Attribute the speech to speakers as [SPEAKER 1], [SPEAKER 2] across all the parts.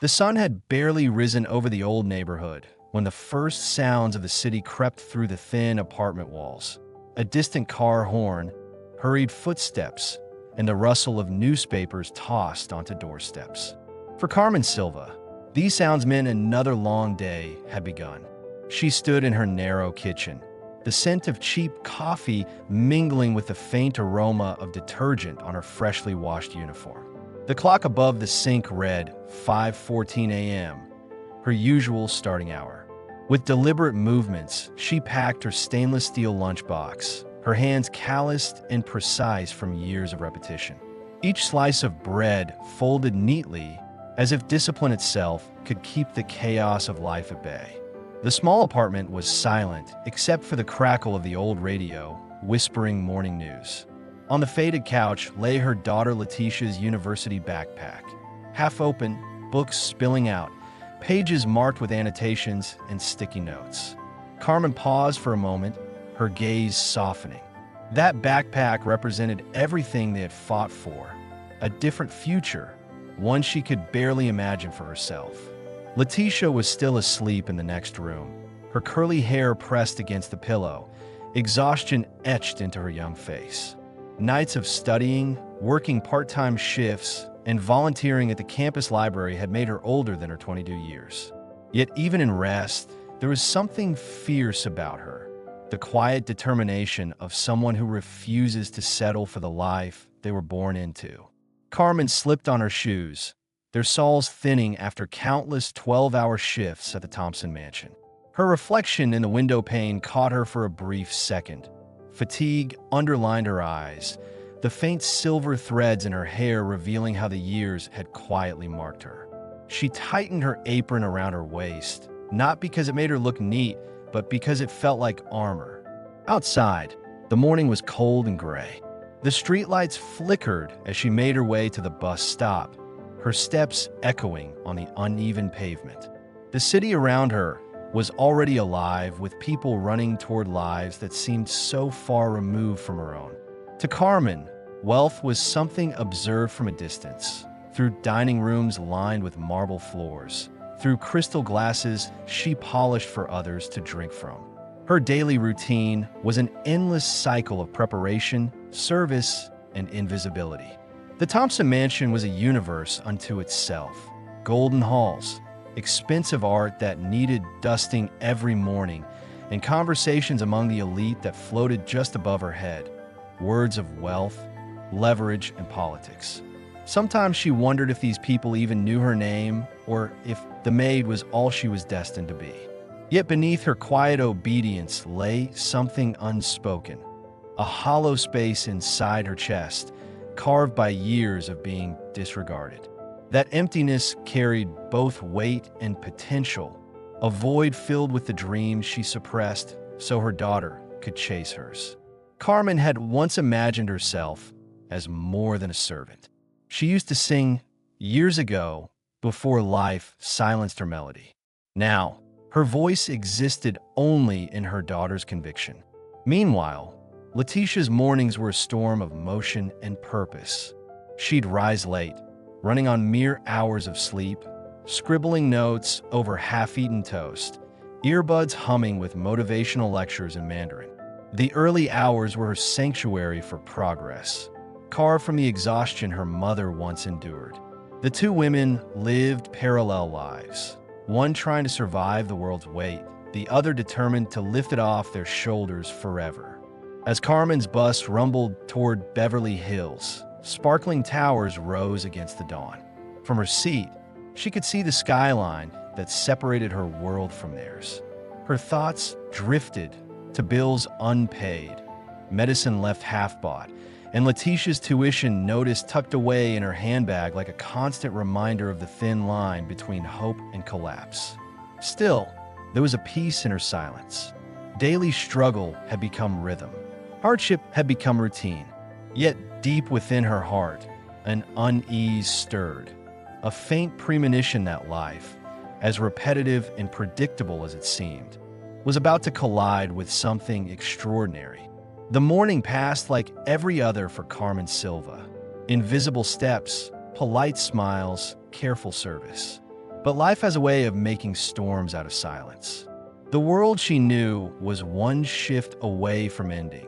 [SPEAKER 1] The sun had barely risen over the old neighborhood when the first sounds of the city crept through the thin apartment walls. A distant car horn, hurried footsteps, and the rustle of newspapers tossed onto doorsteps. For Carmen Silva, these sounds meant another long day had begun. She stood in her narrow kitchen, the scent of cheap coffee mingling with the faint aroma of detergent on her freshly washed uniform. The clock above the sink read 5:14 a.m., her usual starting hour. With deliberate movements, she packed her stainless steel lunchbox, her hands calloused and precise from years of repetition. Each slice of bread folded neatly, as if discipline itself could keep the chaos of life at bay. The small apartment was silent, except for the crackle of the old radio, whispering morning news. On the faded couch lay her daughter Letitia's university backpack. Half open, books spilling out, pages marked with annotations and sticky notes. Carmen paused for a moment, her gaze softening. That backpack represented everything they had fought for, a different future, one she could barely imagine for herself. Letitia was still asleep in the next room, her curly hair pressed against the pillow, exhaustion etched into her young face. Nights of studying, working part-time shifts, and volunteering at the campus library had made her older than her 22 years. Yet even in rest, there was something fierce about her, the quiet determination of someone who refuses to settle for the life they were born into. Carmen slipped on her shoes, their soles thinning after countless 12-hour shifts at the Thompson mansion. Her reflection in the window pane caught her for a brief second. Fatigue underlined her eyes, the faint silver threads in her hair revealing how the years had quietly marked her. She tightened her apron around her waist, not because it made her look neat, but because it felt like armor. Outside, the morning was cold and gray. The streetlights flickered as she made her way to the bus stop, her steps echoing on the uneven pavement. The city around her was already alive with people running toward lives that seemed so far removed from her own. To Carmen, wealth was something observed from a distance, through dining rooms lined with marble floors, through crystal glasses she polished for others to drink from. Her daily routine was an endless cycle of preparation, service, and invisibility. The Thompson mansion was a universe unto itself. Golden halls, expensive art that needed dusting every morning, and conversations among the elite that floated just above her head. Words of wealth, leverage, and politics. Sometimes she wondered if these people even knew her name, or if the maid was all she was destined to be. Yet beneath her quiet obedience lay something unspoken, a hollow space inside her chest, carved by years of being disregarded. That emptiness carried both weight and potential, a void filled with the dreams she suppressed so her daughter could chase hers. Carmen had once imagined herself as more than a servant. She used to sing years ago before life silenced her melody. Now, her voice existed only in her daughter's conviction. Meanwhile, Letitia's mornings were a storm of motion and purpose. She'd rise late, running on mere hours of sleep, scribbling notes over half-eaten toast, earbuds humming with motivational lectures in Mandarin. The early hours were her sanctuary for progress, carved from the exhaustion her mother once endured. The two women lived parallel lives, one trying to survive the world's weight, the other determined to lift it off their shoulders forever. As Carmen's bus rumbled toward Beverly Hills, sparkling towers rose against the dawn. From her seat, she could see the skyline that separated her world from theirs. Her thoughts drifted to bills unpaid, medicine left half-bought, and Letitia's tuition notice tucked away in her handbag like a constant reminder of the thin line between hope and collapse. Still, there was a peace in her silence. Daily struggle had become rhythm. Hardship had become routine. Yet deep within her heart, an unease stirred, a faint premonition that life, as repetitive and predictable as it seemed, was about to collide with something extraordinary. The morning passed like every other for Carmen Silva. Invisible steps, polite smiles, careful service. But life has a way of making storms out of silence. The world she knew was one shift away from ending,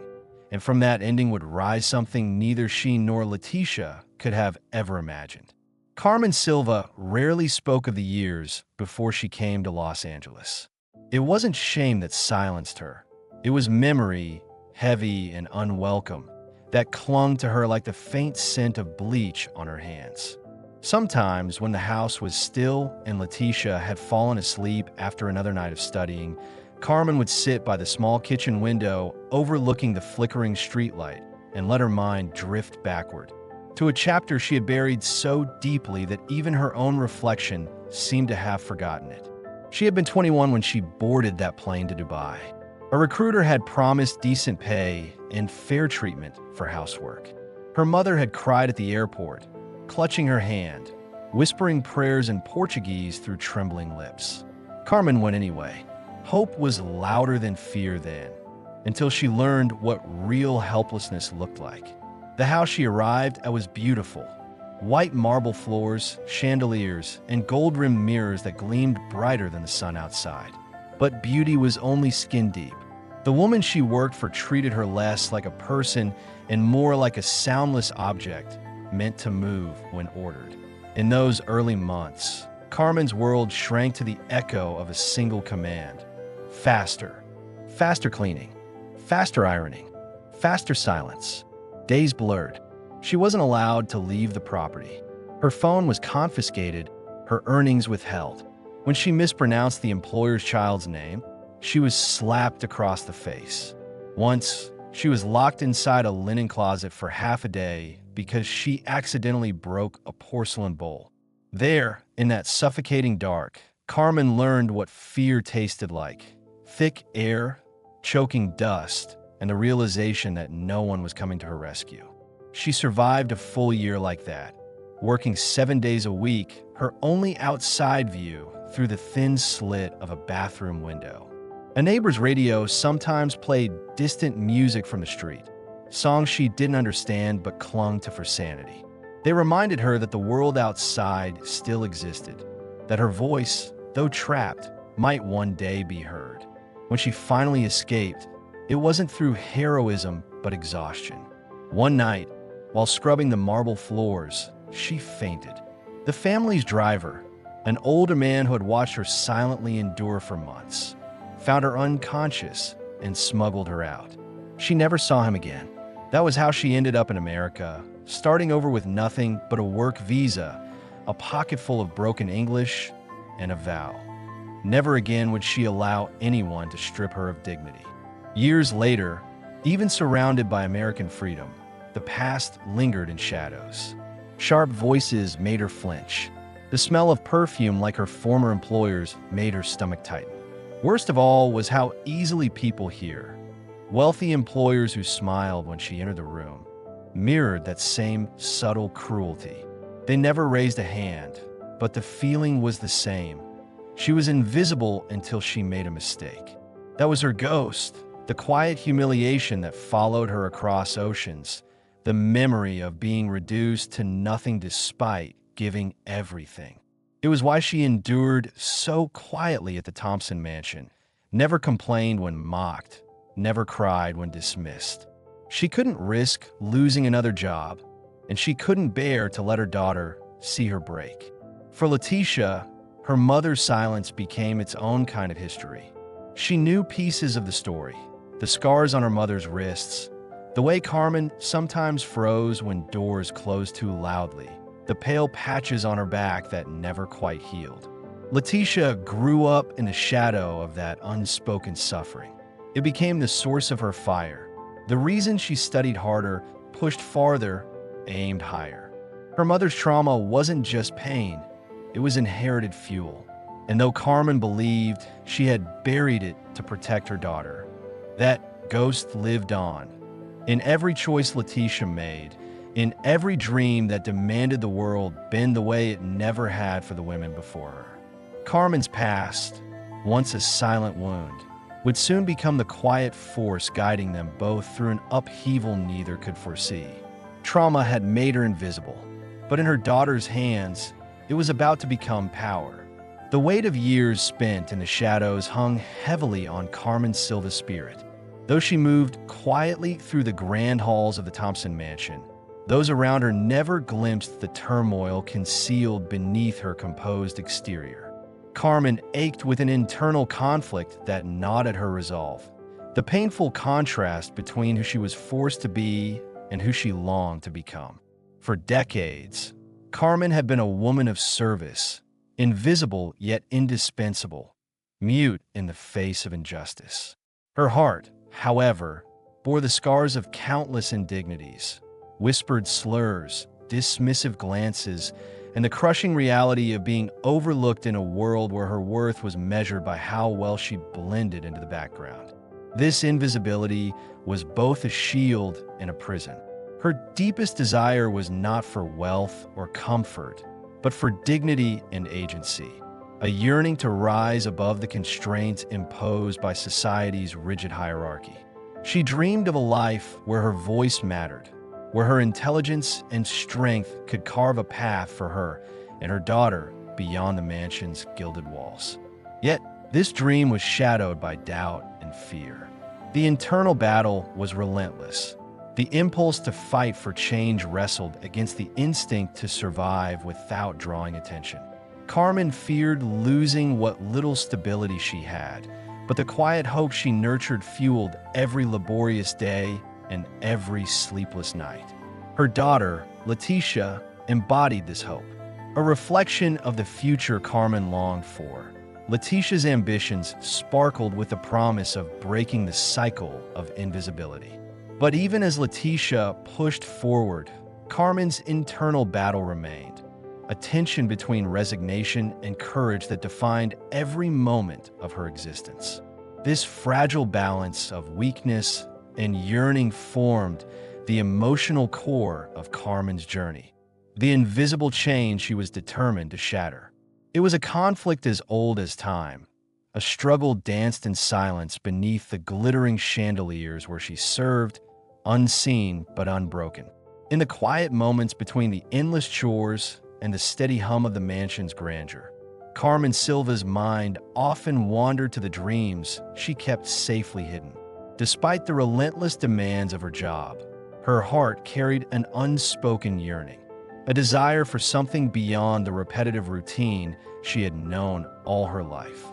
[SPEAKER 1] and from that ending would rise something neither she nor Letitia could have ever imagined. Carmen Silva rarely spoke of the years before she came to Los Angeles. It wasn't shame that silenced her. It was memory, heavy and unwelcome, that clung to her like the faint scent of bleach on her hands. Sometimes, when the house was still and Letitia had fallen asleep after another night of studying, Carmen would sit by the small kitchen window overlooking the flickering streetlight and let her mind drift backward to a chapter she had buried so deeply that even her own reflection seemed to have forgotten it. She had been 21 when she boarded that plane to Dubai. A recruiter had promised decent pay and fair treatment for housework. Her mother had cried at the airport, clutching her hand, whispering prayers in Portuguese through trembling lips. Carmen went anyway. Hope was louder than fear then, until she learned what real helplessness looked like. The house she arrived at was beautiful. White marble floors, chandeliers, and gold-rimmed mirrors that gleamed brighter than the sun outside. But beauty was only skin deep. The woman she worked for treated her less like a person and more like a soundless object meant to move when ordered. In those early months, Carmen's world shrank to the echo of a single command. Faster. Faster cleaning. Faster ironing. Faster silence. Days blurred. She wasn't allowed to leave the property. Her phone was confiscated, her earnings withheld. When she mispronounced the employer's child's name, she was slapped across the face. Once, she was locked inside a linen closet for half a day because she accidentally broke a porcelain bowl. There, in that suffocating dark, Carmen learned what fear tasted like. Thick air, choking dust, and the realization that no one was coming to her rescue. She survived a full year like that, working 7 days a week, her only outside view through the thin slit of a bathroom window. A neighbor's radio sometimes played distant music from the street, songs she didn't understand but clung to for sanity. They reminded her that the world outside still existed, that her voice, though trapped, might one day be heard. When she finally escaped, it wasn't through heroism but exhaustion. One night, while scrubbing the marble floors, she fainted. The family's driver, an older man who had watched her silently endure for months, found her unconscious and smuggled her out. She never saw him again. That was how she ended up in America, starting over with nothing but a work visa, a pocket full of broken English, and a vow. Never again would she allow anyone to strip her of dignity. Years later, even surrounded by American freedom, the past lingered in shadows. Sharp voices made her flinch. The smell of perfume, like her former employers, made her stomach tighten. Worst of all was how easily people hear. Wealthy employers who smiled when she entered the room mirrored that same subtle cruelty. They never raised a hand, but the feeling was the same. She was invisible until she made a mistake. That was her ghost, the quiet humiliation that followed her across oceans, the memory of being reduced to nothing despite giving everything. It was why she endured so quietly at the Thompson mansion, never complained when mocked, never cried when dismissed. She couldn't risk losing another job, and she couldn't bear to let her daughter see her break. For Letitia, her mother's silence became its own kind of history. She knew pieces of the story, the scars on her mother's wrists, the way Carmen sometimes froze when doors closed too loudly, the pale patches on her back that never quite healed. Letitia grew up in the shadow of that unspoken suffering. It became the source of her fire, the reason she studied harder, pushed farther, aimed higher. Her mother's trauma wasn't just pain, it was inherited fuel. And though Carmen believed she had buried it to protect her daughter, that ghost lived on. In every choice Letitia made, in every dream that demanded the world bend the way it never had for the women before her. Carmen's past, once a silent wound, would soon become the quiet force guiding them both through an upheaval neither could foresee. Trauma had made her invisible, but in her daughter's hands, it was about to become power. The weight of years spent in the shadows hung heavily on Carmen Silva's spirit. Though she moved quietly through the grand halls of the Thompson mansion, those around her never glimpsed the turmoil concealed beneath her composed exterior. Carmen ached with an internal conflict that gnawed at her resolve. The painful contrast between who she was forced to be and who she longed to become. For decades, Carmen had been a woman of service, invisible yet indispensable, mute in the face of injustice. Her heart, however, bore the scars of countless indignities, whispered slurs, dismissive glances, and the crushing reality of being overlooked in a world where her worth was measured by how well she blended into the background. This invisibility was both a shield and a prison. Her deepest desire was not for wealth or comfort, but for dignity and agency, a yearning to rise above the constraints imposed by society's rigid hierarchy. She dreamed of a life where her voice mattered, where her intelligence and strength could carve a path for her and her daughter beyond the mansion's gilded walls. Yet, this dream was shadowed by doubt and fear. The internal battle was relentless. The impulse to fight for change wrestled against the instinct to survive without drawing attention. Carmen feared losing what little stability she had, but the quiet hope she nurtured fueled every laborious day and every sleepless night. Her daughter, Letitia, embodied this hope, a reflection of the future Carmen longed for. Letitia's ambitions sparkled with the promise of breaking the cycle of invisibility. But even as Letitia pushed forward, Carmen's internal battle remained, a tension between resignation and courage that defined every moment of her existence. This fragile balance of weakness and yearning formed the emotional core of Carmen's journey, the invisible chain she was determined to shatter. It was a conflict as old as time, a struggle danced in silence beneath the glittering chandeliers where she served, unseen but unbroken. In the quiet moments between the endless chores and the steady hum of the mansion's grandeur, Carmen Silva's mind often wandered to the dreams she kept safely hidden. Despite the relentless demands of her job, her heart carried an unspoken yearning, a desire for something beyond the repetitive routine she had known all her life.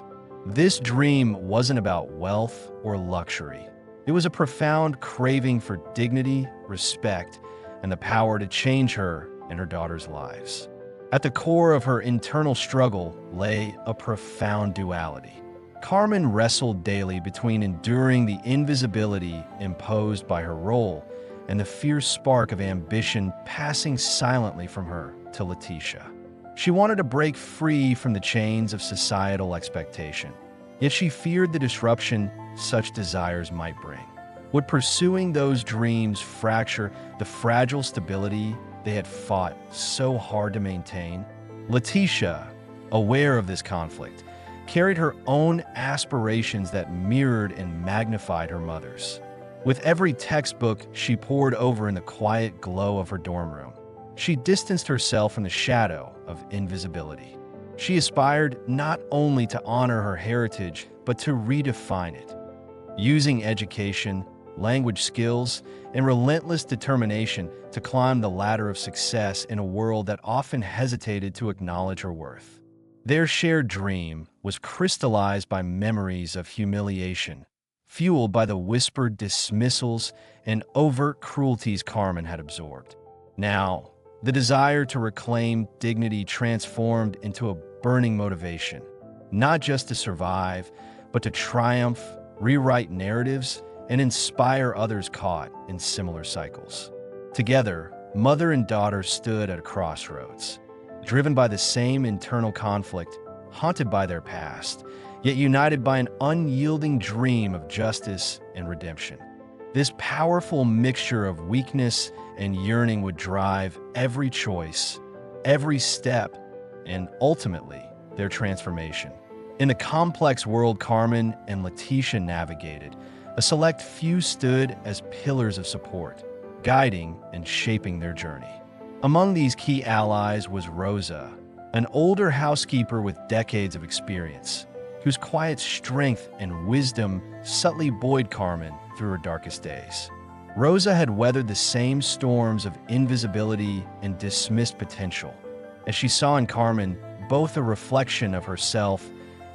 [SPEAKER 1] This dream wasn't about wealth or luxury. It was a profound craving for dignity, respect, and the power to change her and her daughter's lives. At the core of her internal struggle lay a profound duality. Carmen wrestled daily between enduring the invisibility imposed by her role and the fierce spark of ambition passing silently from her to Letitia. She wanted to break free from the chains of societal expectation, yet she feared the disruption such desires might bring. Would pursuing those dreams fracture the fragile stability they had fought so hard to maintain? Letitia, aware of this conflict, carried her own aspirations that mirrored and magnified her mother's. With every textbook she pored over in the quiet glow of her dorm room, she distanced herself from the shadow of invisibility. She aspired not only to honor her heritage, but to redefine it. Using education, language skills, and relentless determination to climb the ladder of success in a world that often hesitated to acknowledge her worth. Their shared dream was crystallized by memories of humiliation, fueled by the whispered dismissals and overt cruelties Carmen had absorbed. Now, the desire to reclaim dignity transformed into a burning motivation, not just to survive, but to triumph, rewrite narratives, and inspire others caught in similar cycles. Together, mother and daughter stood at a crossroads, driven by the same internal conflict, haunted by their past, yet united by an unyielding dream of justice and redemption. This powerful mixture of weakness and yearning would drive every choice, every step, and ultimately, their transformation. In the complex world Carmen and Letitia navigated, a select few stood as pillars of support, guiding and shaping their journey. Among these key allies was Rosa, an older housekeeper with decades of experience, whose quiet strength and wisdom subtly buoyed Carmen through her darkest days. Rosa had weathered the same storms of invisibility and dismissed potential, as she saw in Carmen both a reflection of herself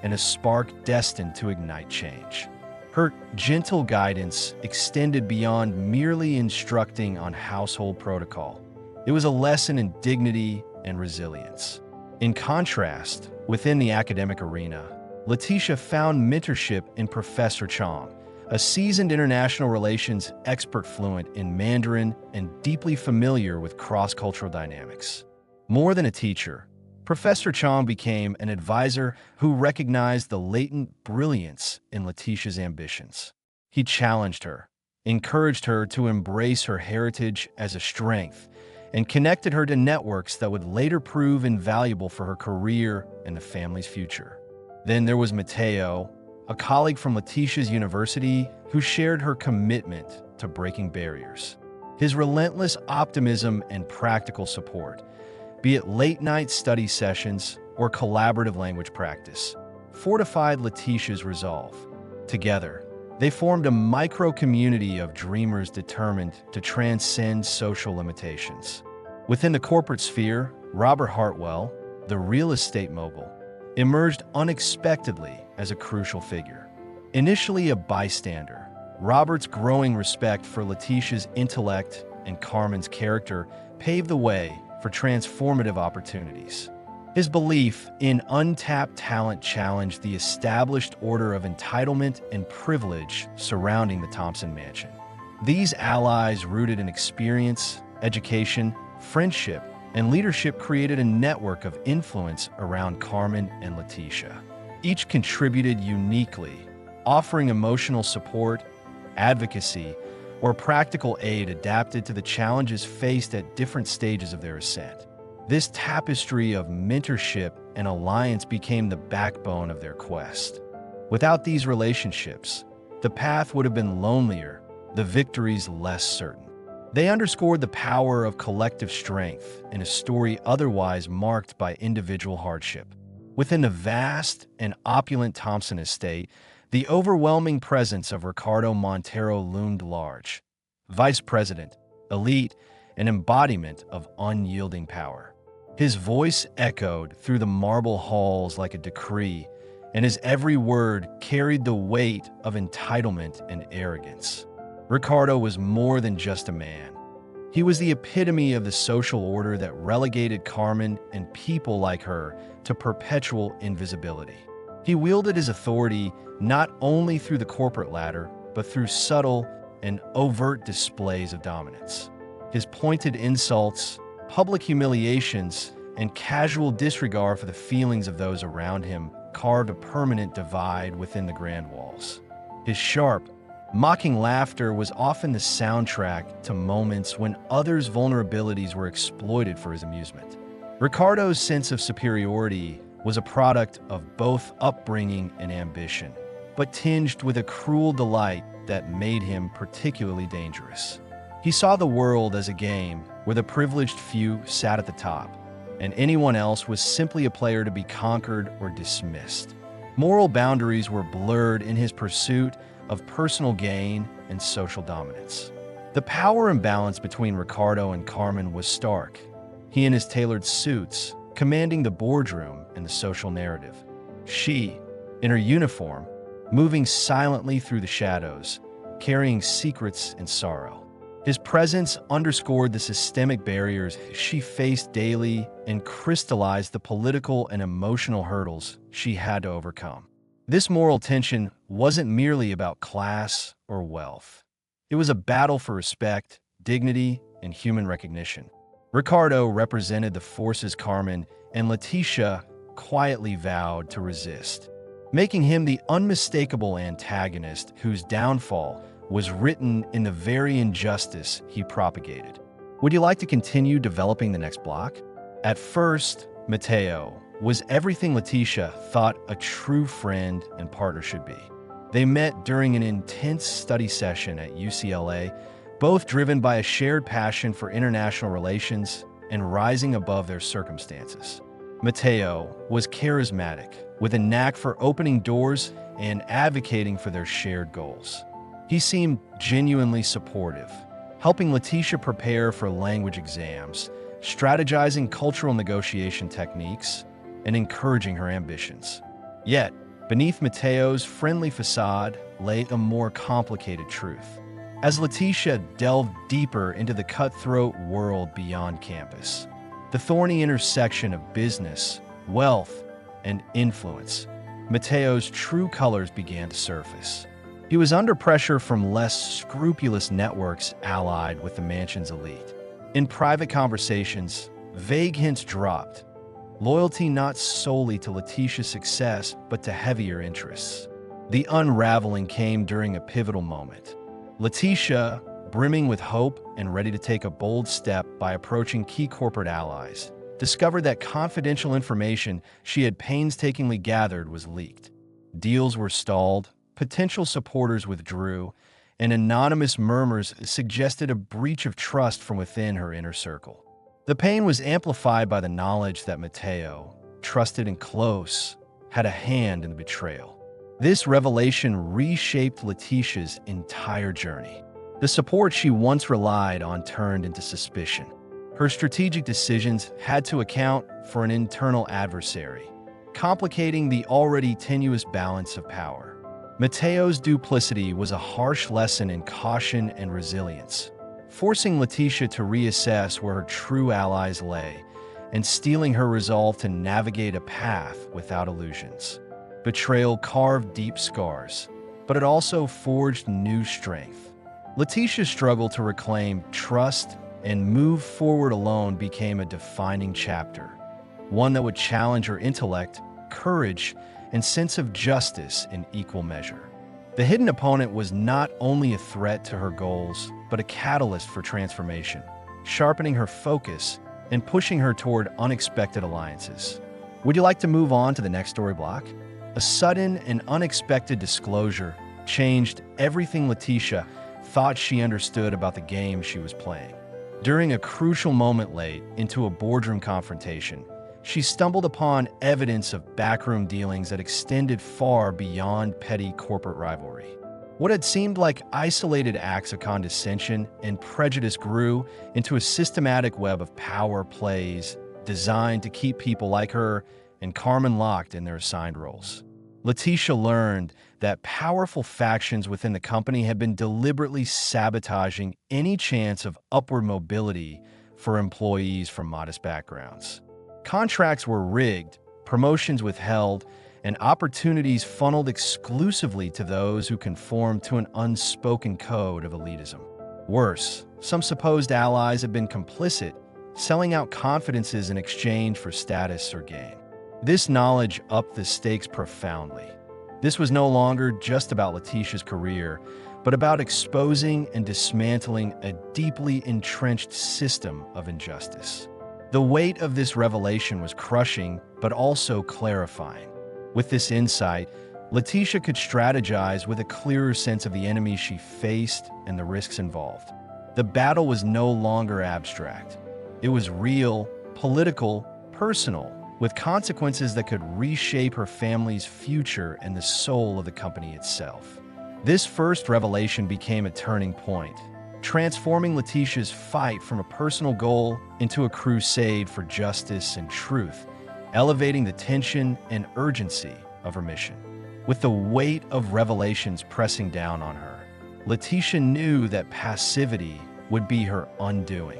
[SPEAKER 1] and a spark destined to ignite change. Her gentle guidance extended beyond merely instructing on household protocol. It was a lesson in dignity and resilience. In contrast, within the academic arena, Letitia found mentorship in Professor Chong, a seasoned international relations expert fluent in Mandarin and deeply familiar with cross-cultural dynamics. More than a teacher, Professor Chong became an advisor who recognized the latent brilliance in Letitia's ambitions. He challenged her, encouraged her to embrace her heritage as a strength, and connected her to networks that would later prove invaluable for her career and the family's future. Then there was Mateo, a colleague from Letitia's university who shared her commitment to breaking barriers. His relentless optimism and practical support, be it late-night study sessions or collaborative language practice, fortified Letitia's resolve. Together, they formed a micro-community of dreamers determined to transcend social limitations. Within the corporate sphere, Robert Hartwell, the real estate mogul, emerged unexpectedly as a crucial figure. Initially a bystander, Robert's growing respect for Letitia's intellect and Carmen's character paved the way for transformative opportunities. His belief in untapped talent challenged the established order of entitlement and privilege surrounding the Thompson mansion. These allies, rooted in experience, education, friendship, and leadership, created a network of influence around Carmen and Letitia. Each contributed uniquely, offering emotional support, advocacy, or practical aid adapted to the challenges faced at different stages of their ascent. This tapestry of mentorship and alliance became the backbone of their quest. Without these relationships, the path would have been lonelier, the victories less certain. They underscored the power of collective strength in a story otherwise marked by individual hardship. Within the vast and opulent Thompson estate, the overwhelming presence of Ricardo Montero loomed large. Vice president, elite, an embodiment of unyielding power. His voice echoed through the marble halls like a decree, and his every word carried the weight of entitlement and arrogance. Ricardo was more than just a man. He was the epitome of the social order that relegated Carmen and people like her to perpetual invisibility. He wielded his authority not only through the corporate ladder, but through subtle and overt displays of dominance. His pointed insults, public humiliations, and casual disregard for the feelings of those around him carved a permanent divide within the grand walls. His sharp, mocking laughter was often the soundtrack to moments when others' vulnerabilities were exploited for his amusement. Ricardo's sense of superiority was a product of both upbringing and ambition, but tinged with a cruel delight that made him particularly dangerous. He saw the world as a game where the privileged few sat at the top, and anyone else was simply a player to be conquered or dismissed. Moral boundaries were blurred in his pursuit of personal gain and social dominance. The power imbalance between Ricardo and Carmen was stark. He in his tailored suits, commanding the boardroom and the social narrative. She, in her uniform, moving silently through the shadows, carrying secrets and sorrow. His presence underscored the systemic barriers she faced daily and crystallized the political and emotional hurdles she had to overcome. This moral tension wasn't merely about class or wealth. It was a battle for respect, dignity, and human recognition. Ricardo represented the forces Carmen and Letitia quietly vowed to resist, making him the unmistakable antagonist whose downfall was written in the very injustice he propagated. Would you like to continue developing the next block? At first, Mateo was everything Letitia thought a true friend and partner should be. They met during an intense study session at UCLA, both driven by a shared passion for international relations and rising above their circumstances. Mateo was charismatic, with a knack for opening doors and advocating for their shared goals. He seemed genuinely supportive, helping Letitia prepare for language exams, strategizing cultural negotiation techniques, and encouraging her ambitions. Yet, beneath Mateo's friendly facade lay a more complicated truth. As Letitia delved deeper into the cutthroat world beyond campus, the thorny intersection of business, wealth, and influence, Mateo's true colors began to surface. He was under pressure from less scrupulous networks allied with the mansion's elite. In private conversations, vague hints dropped, loyalty not solely to Letitia's success, but to heavier interests. The unraveling came during a pivotal moment. Letitia, brimming with hope and ready to take a bold step by approaching key corporate allies, discovered that confidential information she had painstakingly gathered was leaked. Deals were stalled, potential supporters withdrew, and anonymous murmurs suggested a breach of trust from within her inner circle. The pain was amplified by the knowledge that Mateo, trusted and close, had a hand in the betrayal. This revelation reshaped Letitia's entire journey. The support she once relied on turned into suspicion. Her strategic decisions had to account for an internal adversary, complicating the already tenuous balance of power. Mateo's duplicity was a harsh lesson in caution and resilience, forcing Letitia to reassess where her true allies lay and steeling her resolve to navigate a path without illusions. Betrayal carved deep scars, but it also forged new strength. Letitia's struggle to reclaim trust and move forward alone became a defining chapter, one that would challenge her intellect, courage, and sense of justice in equal measure. The hidden opponent was not only a threat to her goals, but a catalyst for transformation, sharpening her focus and pushing her toward unexpected alliances. Would you like to move on to the next story block? A sudden and unexpected disclosure changed everything Letitia thought she understood about the game she was playing. During a crucial moment late into a boardroom confrontation, she stumbled upon evidence of backroom dealings that extended far beyond petty corporate rivalry. What had seemed like isolated acts of condescension and prejudice grew into a systematic web of power plays designed to keep people like her and Carmen locked in their assigned roles. Letitia learned that powerful factions within the company had been deliberately sabotaging any chance of upward mobility for employees from modest backgrounds. Contracts were rigged, promotions withheld, and opportunities funneled exclusively to those who conformed to an unspoken code of elitism. Worse, some supposed allies had been complicit, selling out confidences in exchange for status or gain. This knowledge upped the stakes profoundly. This was no longer just about Letitia's career, but about exposing and dismantling a deeply entrenched system of injustice. The weight of this revelation was crushing, but also clarifying. With this insight, Letitia could strategize with a clearer sense of the enemy she faced and the risks involved. The battle was no longer abstract. It was real, political, personal, with consequences that could reshape her family's future and the soul of the company itself. This first revelation became a turning point, transforming Letitia's fight from a personal goal into a crusade for justice and truth, elevating the tension and urgency of her mission. With the weight of revelations pressing down on her, Letitia knew that passivity would be her undoing.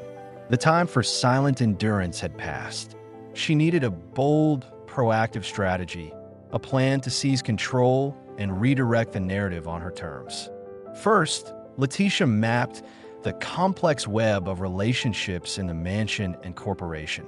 [SPEAKER 1] The time for silent endurance had passed. She needed a bold, proactive strategy, a plan to seize control and redirect the narrative on her terms. First, Letitia mapped the complex web of relationships in the mansion and corporation,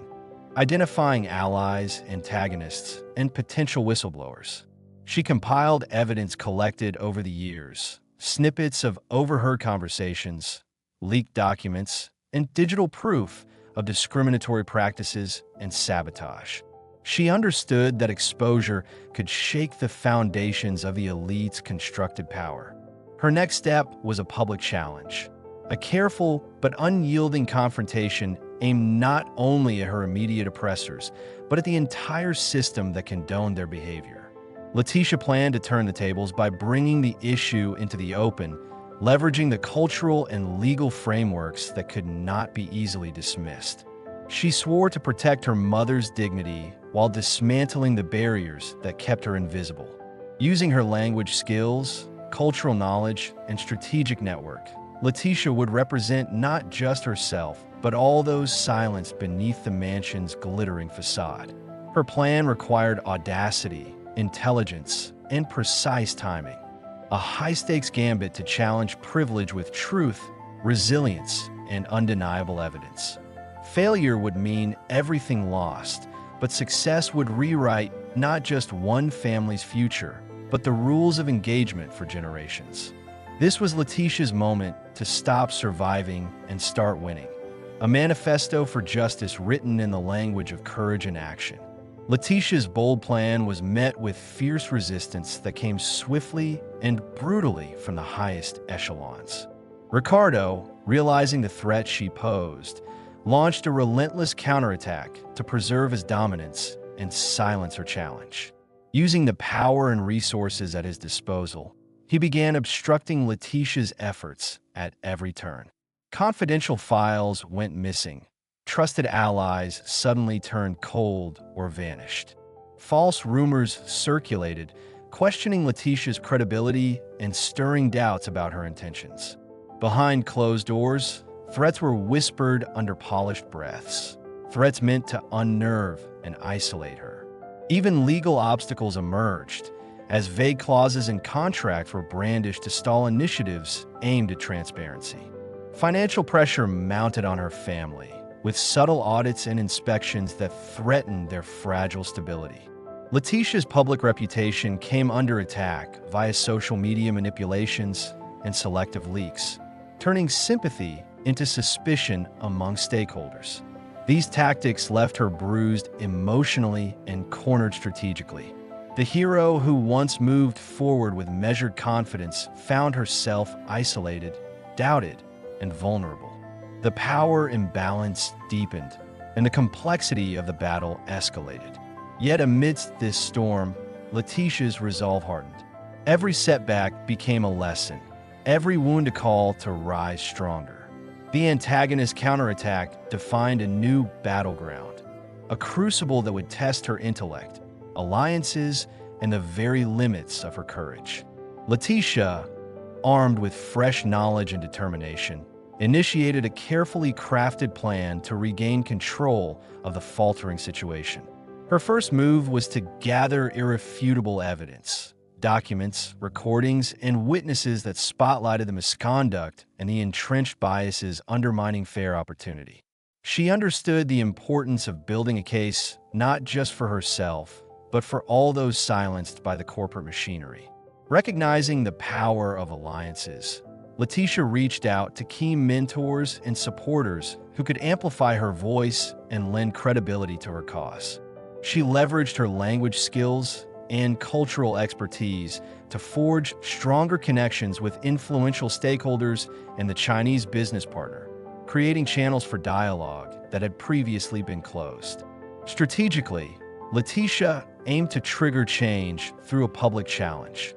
[SPEAKER 1] identifying allies, antagonists, and potential whistleblowers. She compiled evidence collected over the years, snippets of overheard conversations, leaked documents, and digital proof of discriminatory practices and sabotage. She understood that exposure could shake the foundations of the elite's constructed power. Her next step was a public challenge, a careful but unyielding confrontation aimed not only at her immediate oppressors, but at the entire system that condoned their behavior. Letitia planned to turn the tables by bringing the issue into the open, leveraging the cultural and legal frameworks that could not be easily dismissed. She swore to protect her mother's dignity while dismantling the barriers that kept her invisible. Using her language skills, cultural knowledge, and strategic network, Letitia would represent not just herself, but all those silenced beneath the mansion's glittering facade. Her plan required audacity, intelligence, and precise timing. A high-stakes gambit to challenge privilege with truth, resilience, and undeniable evidence. Failure would mean everything lost, but success would rewrite not just one family's future, but the rules of engagement for generations. This was Letitia's moment to stop surviving and start winning. A manifesto for justice written in the language of courage and action. Letitia's bold plan was met with fierce resistance that came swiftly and brutally from the highest echelons. Ricardo, realizing the threat she posed, launched a relentless counterattack to preserve his dominance and silence her challenge. Using the power and resources at his disposal, he began obstructing Letitia's efforts at every turn. Confidential files went missing. Trusted allies suddenly turned cold or vanished. False rumors circulated, questioning Letitia's credibility and stirring doubts about her intentions. Behind closed doors, threats were whispered under polished breaths. Threats meant to unnerve and isolate her. Even legal obstacles emerged, as vague clauses in contracts were brandished to stall initiatives aimed at transparency. Financial pressure mounted on her family, with subtle audits and inspections that threatened their fragile stability. Letitia's public reputation came under attack via social media manipulations and selective leaks, turning sympathy into suspicion among stakeholders. These tactics left her bruised emotionally and cornered strategically. The hero who once moved forward with measured confidence found herself isolated, doubted, and vulnerable. The power imbalance deepened, and the complexity of the battle escalated. Yet amidst this storm, Letitia's resolve hardened. Every setback became a lesson, every wound a call to rise stronger. The antagonist's counterattack defined a new battleground, a crucible that would test her intellect, alliances, and the very limits of her courage. Letitia, armed with fresh knowledge and determination, initiated a carefully crafted plan to regain control of the faltering situation. Her first move was to gather irrefutable evidence, documents, recordings, and witnesses that spotlighted the misconduct and the entrenched biases undermining fair opportunity. She understood the importance of building a case not just for herself, but for all those silenced by the corporate machinery. Recognizing the power of alliances, Letitia reached out to key mentors and supporters who could amplify her voice and lend credibility to her cause. She leveraged her language skills and cultural expertise to forge stronger connections with influential stakeholders and the Chinese business partner, creating channels for dialogue that had previously been closed. Strategically, Letitia aimed to trigger change through a public challenge,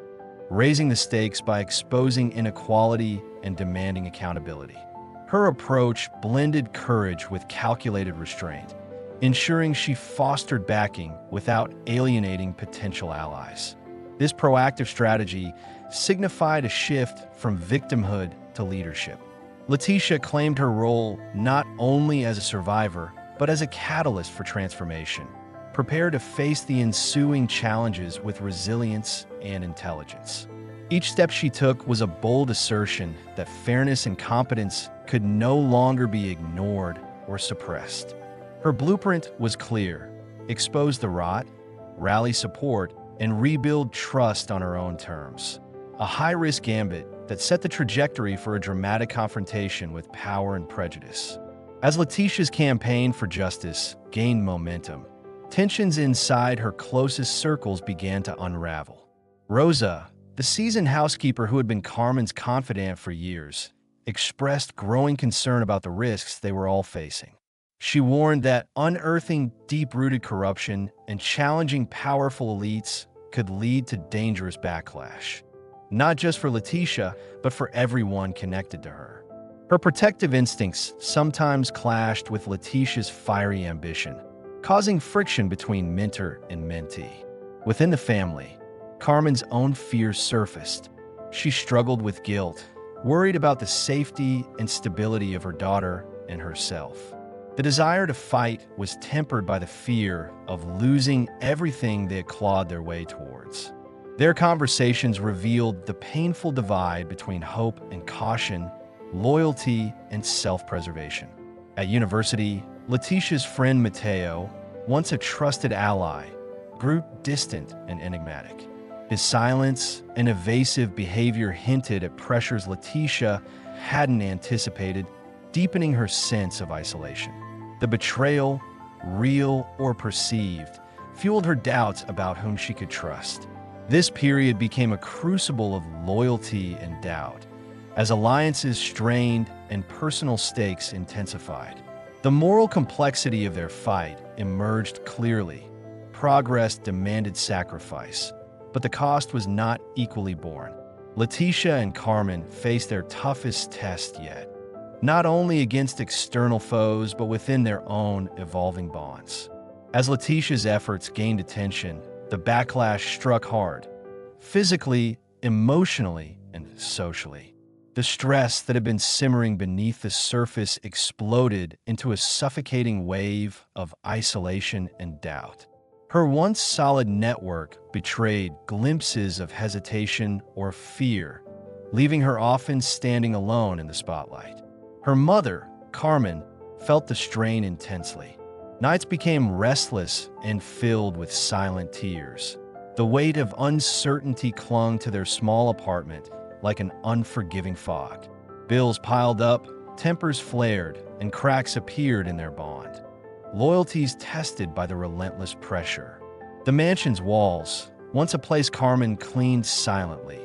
[SPEAKER 1] raising the stakes by exposing inequality and demanding accountability. Her approach blended courage with calculated restraint, ensuring she fostered backing without alienating potential allies. This proactive strategy signified a shift from victimhood to leadership. Letitia claimed her role not only as a survivor, but as a catalyst for transformation, prepared to face the ensuing challenges with resilience and intelligence. Each step she took was a bold assertion that fairness and competence could no longer be ignored or suppressed. Her blueprint was clear: expose the rot, rally support, and rebuild trust on her own terms. A high-risk gambit that set the trajectory for a dramatic confrontation with power and prejudice. As Letitia's campaign for justice gained momentum, tensions inside her closest circles began to unravel. Rosa, the seasoned housekeeper who had been Carmen's confidant for years, expressed growing concern about the risks they were all facing. She warned that unearthing deep-rooted corruption and challenging powerful elites could lead to dangerous backlash, not just for Letitia, but for everyone connected to her. Her protective instincts sometimes clashed with Letitia's fiery ambition, causing friction between mentor and mentee. Within the family, Carmen's own fears surfaced. She struggled with guilt, worried about the safety and stability of her daughter and herself. The desire to fight was tempered by the fear of losing everything they had clawed their way towards. Their conversations revealed the painful divide between hope and caution, loyalty and self-preservation. At university, Letitia's friend Mateo, once a trusted ally, grew distant and enigmatic. His silence and evasive behavior hinted at pressures Letitia hadn't anticipated, deepening her sense of isolation. The betrayal, real or perceived, fueled her doubts about whom she could trust. This period became a crucible of loyalty and doubt, as alliances strained and personal stakes intensified. The moral complexity of their fight emerged clearly. Progress demanded sacrifice, but the cost was not equally borne. Letitia and Carmen faced their toughest test yet, not only against external foes, but within their own evolving bonds. As Letitia's efforts gained attention, the backlash struck hard, physically, emotionally, and socially. The stress that had been simmering beneath the surface exploded into a suffocating wave of isolation and doubt. Her once solid network betrayed glimpses of hesitation or fear, leaving her often standing alone in the spotlight. Her mother, Carmen, felt the strain intensely. Nights became restless and filled with silent tears. The weight of uncertainty clung to their small apartment like an unforgiving fog. Bills piled up, tempers flared, and cracks appeared in their bond. Loyalties tested by the relentless pressure. The mansion's walls, once a place Carmen cleaned silently,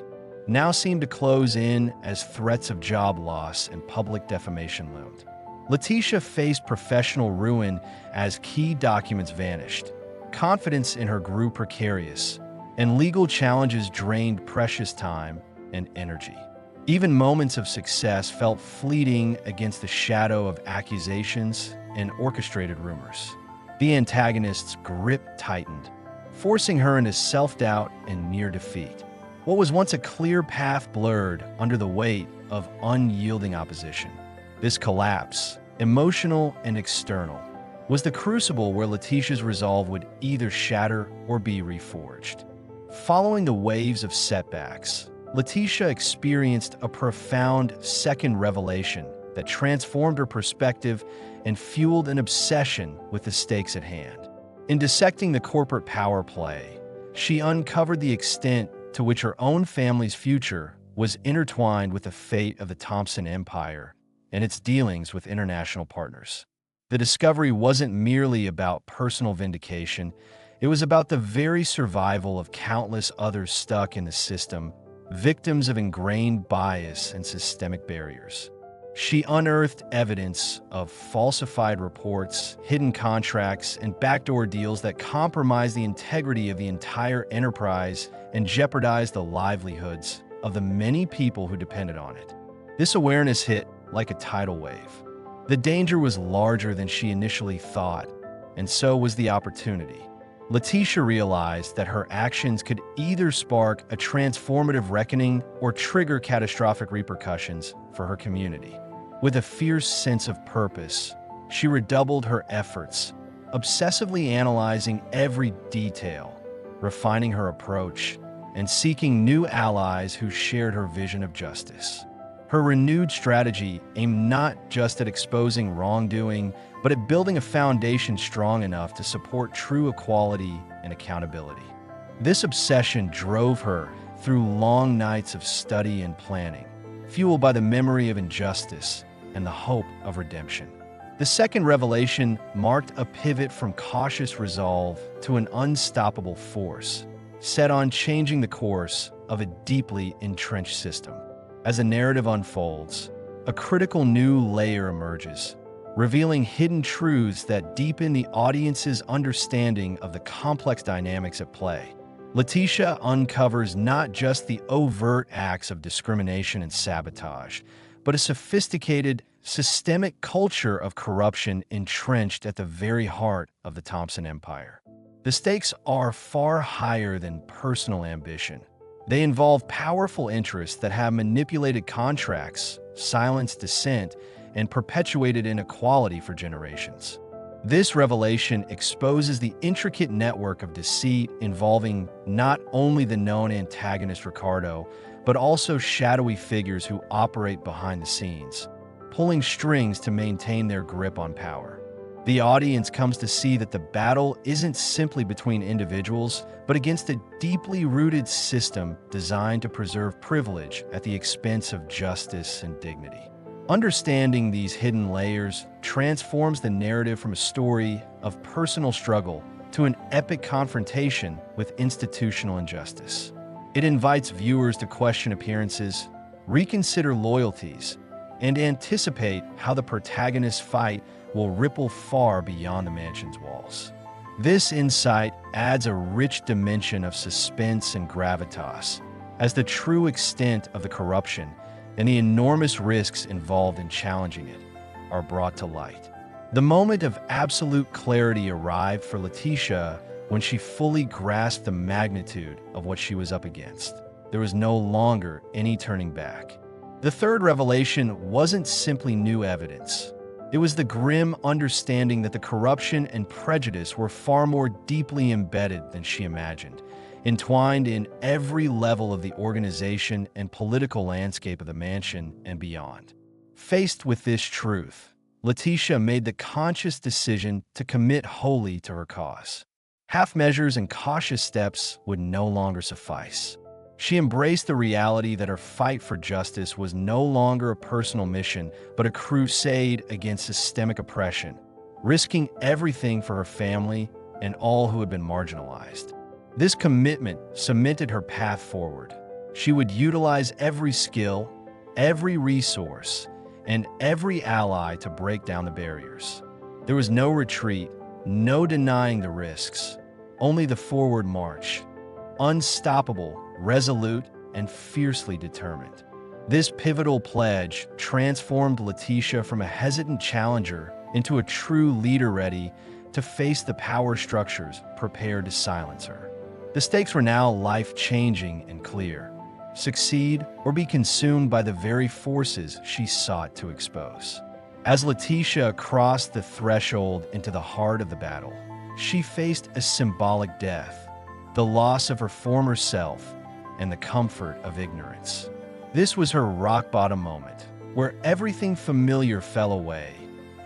[SPEAKER 1] now seemed to close in as threats of job loss and public defamation loomed. Letitia faced professional ruin as key documents vanished. Confidence in her grew precarious, and legal challenges drained precious time and energy. Even moments of success felt fleeting against the shadow of accusations and orchestrated rumors. The antagonist's grip tightened, forcing her into self-doubt and near defeat. What was once a clear path blurred under the weight of unyielding opposition. This collapse, emotional and external, was the crucible where Letitia's resolve would either shatter or be reforged. Following the waves of setbacks, Letitia experienced a profound second revelation that transformed her perspective and fueled an obsession with the stakes at hand. In dissecting the corporate power play, she uncovered the extent to which her own family's future was intertwined with the fate of the Thompson Empire and its dealings with international partners. The discovery wasn't merely about personal vindication, it was about the very survival of countless others stuck in the system, victims of ingrained bias and systemic barriers. She unearthed evidence of falsified reports, hidden contracts, and backdoor deals that compromised the integrity of the entire enterprise and jeopardized the livelihoods of the many people who depended on it. This awareness hit like a tidal wave. The danger was larger than she initially thought, and so was the opportunity. Letitia realized that her actions could either spark a transformative reckoning or trigger catastrophic repercussions for her community. With a fierce sense of purpose, she redoubled her efforts, obsessively analyzing every detail, refining her approach, and seeking new allies who shared her vision of justice. Her renewed strategy aimed not just at exposing wrongdoing, but at building a foundation strong enough to support true equality and accountability. This obsession drove her through long nights of study and planning, fueled by the memory of injustice and the hope of redemption. The second revelation marked a pivot from cautious resolve to an unstoppable force, set on changing the course of a deeply entrenched system. As the narrative unfolds, a critical new layer emerges. revealing hidden truths that deepen the audience's understanding of the complex dynamics at play. Letitia uncovers not just the overt acts of discrimination and sabotage, but a sophisticated, systemic culture of corruption entrenched at the very heart of the Thompson Empire. The stakes are far higher than personal ambition. They involve powerful interests that have manipulated contracts, silenced dissent, and perpetuated inequality for generations. This revelation exposes the intricate network of deceit involving not only the known antagonist Ricardo, but also shadowy figures who operate behind the scenes, pulling strings to maintain their grip on power. The audience comes to see that the battle isn't simply between individuals, but against a deeply rooted system designed to preserve privilege at the expense of justice and dignity. Understanding these hidden layers transforms the narrative from a story of personal struggle to an epic confrontation with institutional injustice. It invites viewers to question appearances, reconsider loyalties, and anticipate how the protagonist's fight will ripple far beyond the mansion's walls. This insight adds a rich dimension of suspense and gravitas, as the true extent of the corruption and the enormous risks involved in challenging it are brought to light. The moment of absolute clarity arrived for Letitia when she fully grasped the magnitude of what she was up against. There was no longer any turning back. The third revelation wasn't simply new evidence. It was the grim understanding that the corruption and prejudice were far more deeply embedded than she imagined, entwined in every level of the organization and political landscape of the mansion and beyond. Faced with this truth, Letitia made the conscious decision to commit wholly to her cause. Half measures and cautious steps would no longer suffice. She embraced the reality that her fight for justice was no longer a personal mission, but a crusade against systemic oppression, risking everything for her family and all who had been marginalized. This commitment cemented her path forward. She would utilize every skill, every resource, and every ally to break down the barriers. There was no retreat, no denying the risks, only the forward march, unstoppable, resolute, and fiercely determined. This pivotal pledge transformed Letitia from a hesitant challenger into a true leader ready to face the power structures prepared to silence her. The stakes were now life-changing and clear: succeed or be consumed by the very forces she sought to expose. As Letitia crossed the threshold into the heart of the battle, she faced a symbolic death, the loss of her former self and the comfort of ignorance. This was her rock-bottom moment, where everything familiar fell away,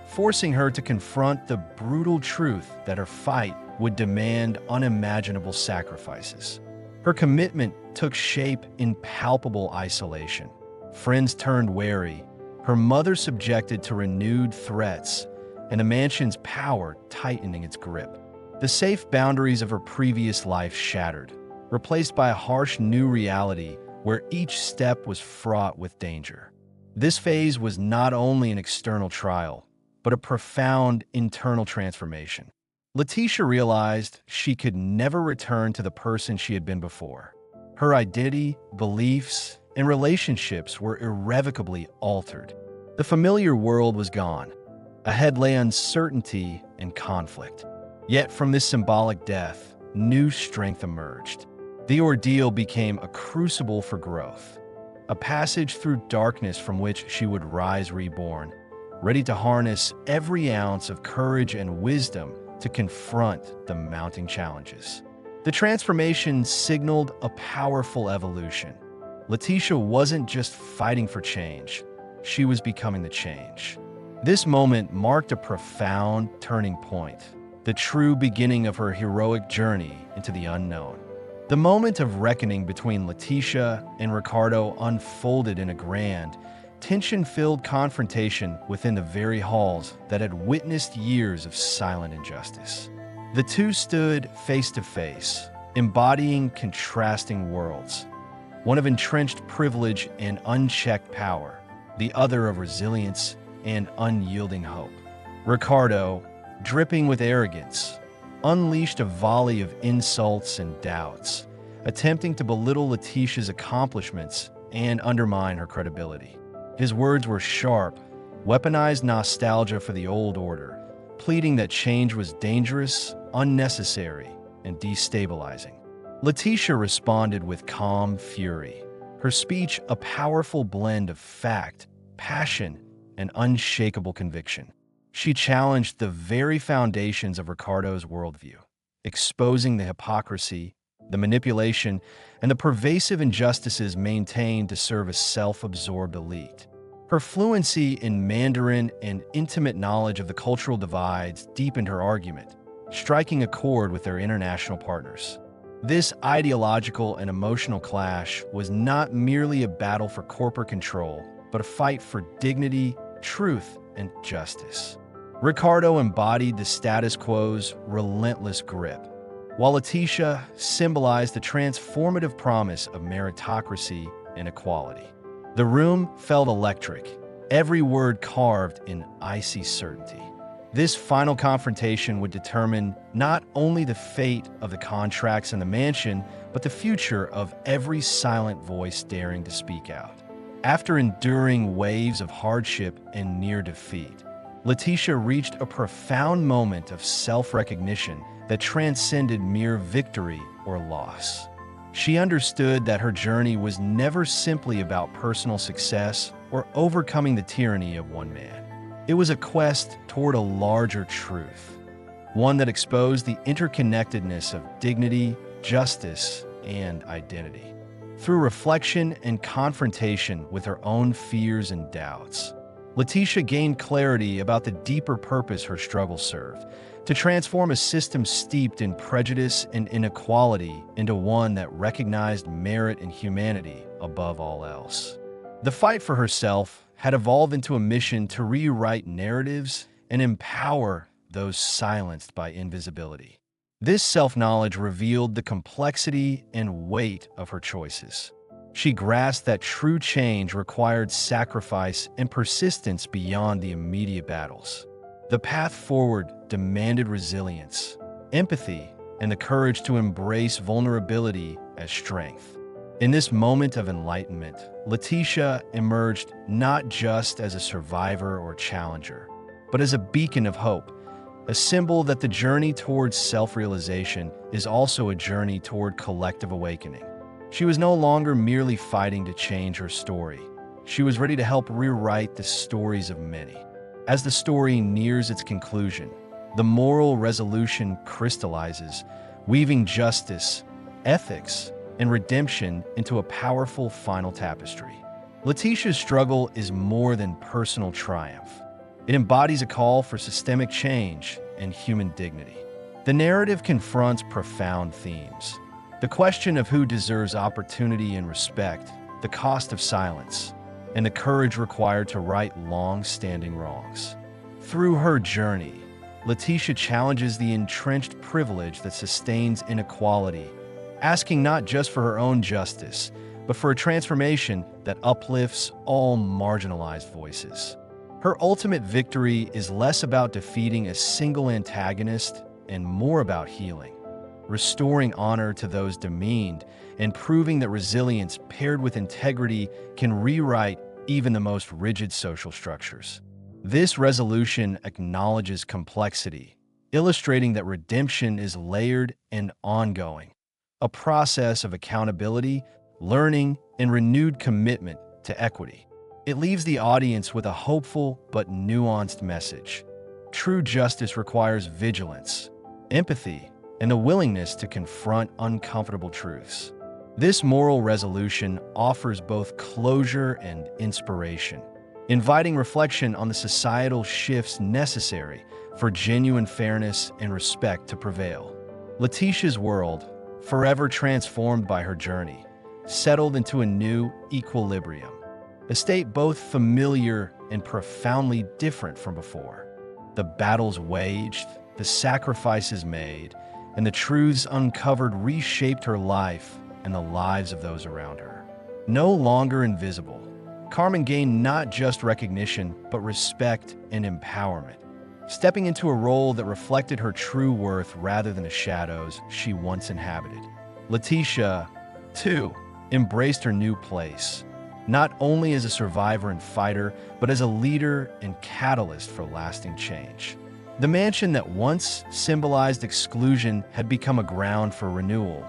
[SPEAKER 1] forcing her to confront the brutal truth that her fight would demand unimaginable sacrifices. Her commitment took shape in palpable isolation. Friends turned wary, her mother subjected to renewed threats, and the mansion's power tightening its grip. The safe boundaries of her previous life shattered, replaced by a harsh new reality where each step was fraught with danger. This phase was not only an external trial, but a profound internal transformation. Letitia realized she could never return to the person she had been before. Her identity, beliefs, and relationships were irrevocably altered. The familiar world was gone. Ahead lay uncertainty and conflict. Yet from this symbolic death, new strength emerged. The ordeal became a crucible for growth, a passage through darkness from which she would rise reborn, ready to harness every ounce of courage and wisdom to confront the mounting challenges. The transformation signaled a powerful evolution. Letitia wasn't just fighting for change, she was becoming the change. This moment marked a profound turning point, the true beginning of her heroic journey into the unknown. The moment of reckoning between Letitia and Ricardo unfolded in a grand, tension-filled confrontation within the very halls that had witnessed years of silent injustice. The two stood face to face, embodying contrasting worlds, one of entrenched privilege and unchecked power, the other of resilience and unyielding hope. Ricardo, dripping with arrogance, unleashed a volley of insults and doubts, attempting to belittle Letitia's accomplishments and undermine her credibility. His words were sharp, weaponized nostalgia for the old order, pleading that change was dangerous, unnecessary, and destabilizing. Letitia responded with calm fury, her speech a powerful blend of fact, passion, and unshakable conviction. She challenged the very foundations of Ricardo's worldview, exposing the hypocrisy, the manipulation, and the pervasive injustices maintained to serve a self-absorbed elite. Her fluency in Mandarin and intimate knowledge of the cultural divides deepened her argument, striking a chord with their international partners. This ideological and emotional clash was not merely a battle for corporate control, but a fight for dignity, truth, and justice. Ricardo embodied the status quo's relentless grip, while Letitia symbolized the transformative promise of meritocracy and equality. The room felt electric, every word carved in icy certainty. This final confrontation would determine not only the fate of the contracts in the mansion, but the future of every silent voice daring to speak out. After enduring waves of hardship and near defeat, Letitia reached a profound moment of self-recognition that transcended mere victory or loss. She understood that her journey was never simply about personal success or overcoming the tyranny of one man. It was a quest toward a larger truth, one that exposed the interconnectedness of dignity, justice, and identity. Through reflection and confrontation with her own fears and doubts, Letitia gained clarity about the deeper purpose her struggle served: to transform a system steeped in prejudice and inequality into one that recognized merit and humanity above all else. The fight for herself had evolved into a mission to rewrite narratives and empower those silenced by invisibility. This self-knowledge revealed the complexity and weight of her choices. She grasped that true change required sacrifice and persistence beyond the immediate battles. The path forward demanded resilience, empathy, and the courage to embrace vulnerability as strength. In this moment of enlightenment, Letitia emerged not just as a survivor or challenger, but as a beacon of hope, a symbol that the journey towards self-realization is also a journey toward collective awakening. She was no longer merely fighting to change her story. She was ready to help rewrite the stories of many. As the story nears its conclusion, the moral resolution crystallizes, weaving justice, ethics, and redemption into a powerful final tapestry. Letitia's struggle is more than personal triumph. It embodies a call for systemic change and human dignity. The narrative confronts profound themes: the question of who deserves opportunity and respect, the cost of silence, and the courage required to right long-standing wrongs. Through her journey, Letitia challenges the entrenched privilege that sustains inequality, asking not just for her own justice, but for a transformation that uplifts all marginalized voices. Her ultimate victory is less about defeating a single antagonist and more about healing, restoring honor to those demeaned, and proving that resilience paired with integrity can rewrite even the most rigid social structures. This resolution acknowledges complexity, illustrating that redemption is layered and ongoing, a process of accountability, learning, and renewed commitment to equity. It leaves the audience with a hopeful but nuanced message. True justice requires vigilance, empathy, and the willingness to confront uncomfortable truths. This moral resolution offers both closure and inspiration, inviting reflection on the societal shifts necessary for genuine fairness and respect to prevail. Letitia's world, forever transformed by her journey, settled into a new equilibrium, a state both familiar and profoundly different from before. The battles waged, the sacrifices made, and the truths uncovered reshaped her life and the lives of those around her. No longer invisible, Carmen gained not just recognition, but respect and empowerment. stepping into a role that reflected her true worth rather than the shadows she once inhabited. Letitia, too, embraced her new place, not only as a survivor and fighter, but as a leader and catalyst for lasting change. The mansion that once symbolized exclusion had become a ground for renewal,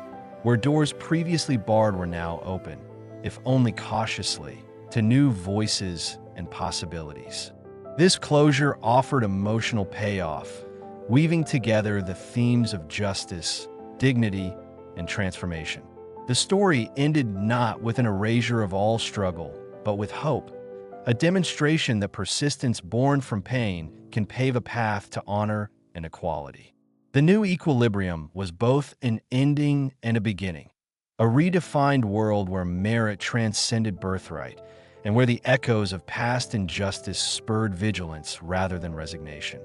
[SPEAKER 1] where doors previously barred were now open, if only cautiously, to new voices and possibilities. This closure offered emotional payoff, weaving together the themes of justice, dignity, and transformation. The story ended not with an erasure of all struggle, but with hope, a demonstration that persistence born from pain can pave a path to honor and equality. The new equilibrium was both an ending and a beginning, a redefined world where merit transcended birthright, and where the echoes of past injustice spurred vigilance rather than resignation.